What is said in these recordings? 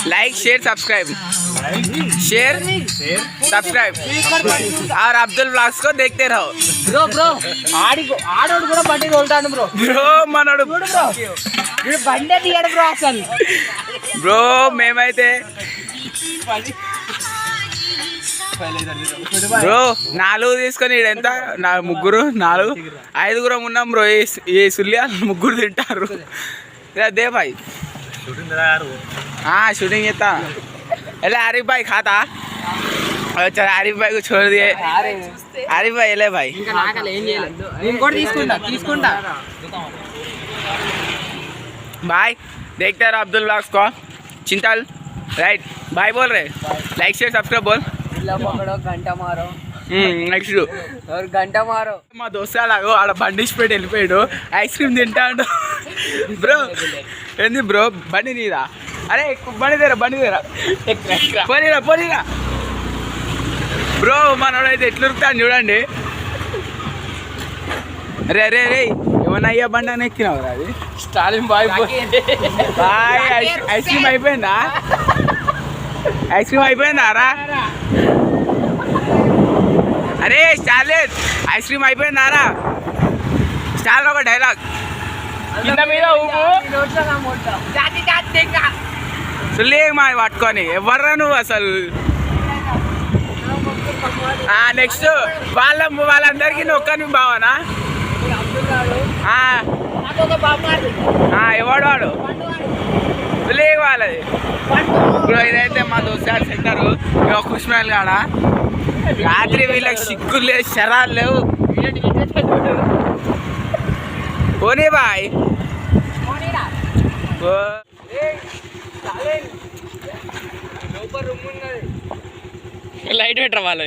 like share subscribe share subscribe और Abdul vlogs को देखते रहो బ్రో బ్రో ఆడోడు కూడా బండి తోలుతాడు బ్రో బ్రో మనోడు బ్రో వీడు బండి తీయడు బ్రో అసలు బ్రో మేమైతే బ్రో 4 తీసుకొని ఎంత ముగ్గురు 4 5 ఉన్నాం బ్రో ఈ సుల్లియా ముగ్గురు తింటారు दे भाई हाँ शूटिंग ये था अरे आरिफ भाई खाता चल आरिफ भाई को छोड़ दिए आरिफ भाई ले भाई भाई देखते रहो अब्दुल व्लॉग्स को चिंतल राइट भाई बोल रहे लाइक शेयर सब्सक्राइब बोल గంట మారో నెక్స్ట్ గంట మారో మా దోస్తాడు ఆడ బండిసి పెట్టి వెళ్ళిపోయాడు ఐస్ క్రీమ్ తింటాడు బ్రో ఏంది బ్రో బండి నీదా అరే బండి తీరా పోనీరా బ్రో మనోడైతే ఎట్లు ఉరుకుతాను చూడండి రే రే రే ఏమన్నా అయ్యా బండి అని ఎక్కినావు అది Stalin boy boy ice cream అయిపోయిందా రా अरे स्टालिन ఐస్ క్రీమ్ అయిపోయిందారా స్టాలిన్ ఒక డైలాగ్ కింద మీద సుల్లి మా పట్టుకొని ఎవర్రా నువ్వు అసలు నెక్స్ట్ వాళ్ళందరికీ నొక్కని బావనా ఎవడు వాడు సుల్లి వాళ్ళది ఇప్పుడు ఇదైతే మా దోస్తాడు సెంటరు ఇక ఖుష్మహల్ కాడ రాత్రి వీళ్ళకి సిక్కులు లేవు శరాలు లేవు పోనీ బాయ్ లైట్ పెట్టరా వాళ్ళు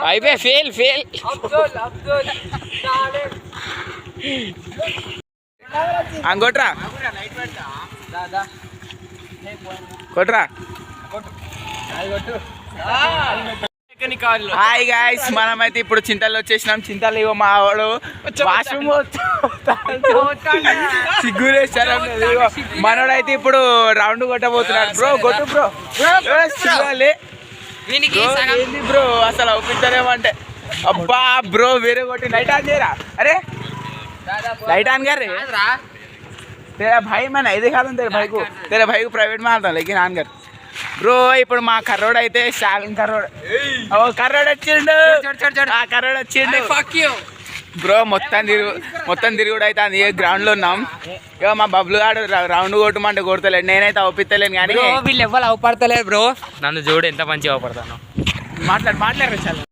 అయిపోయి ఫెయిల్ కొట్రా హాయ్ గాయ్స్ మనమైతే ఇప్పుడు చింతలు వచ్చేసినాం చింతలు ఇవ్వ మా వాడు వాష్రూమ్ సిగ్గురేస్తారు మనోడైతే ఇప్పుడు రౌండ్ కొట్టబోతున్నాడు బ్రో కొట్టు బ్రో ఏంది బ్రో అసలు అవుపిస్తారేమంటే అబ్బా బ్రో వేరే కొట్టి లైట్ ఆన్ చేయరా అరే लाइट ऑन कर रहे तेरा भाई मैं नहीं दिखा दूँ तेरे भाई को प्राइवेट में आता हूँ लेकिन ऑन कर ब्रो ఇప్పుడు మా కర్రోడ్ అయితే స్టాలిన్ కర్రోడ్ వచ్చిండు బ్రో మొత్తం తిరుగుడు అయితే అది గ్రౌండ్ లో ఉన్నాం ఇక మా బబ్లు గాడు రౌండ్ కొట్టమంటే కొడతలేడు నేనైతే అవుపిస్తలేను కానీ వీళ్ళు ఎవరు అవపడతలేదు బ్రో నన్ను చూడు ఎంత మంచిగా అవపడతాను మాట్లాడు చాలా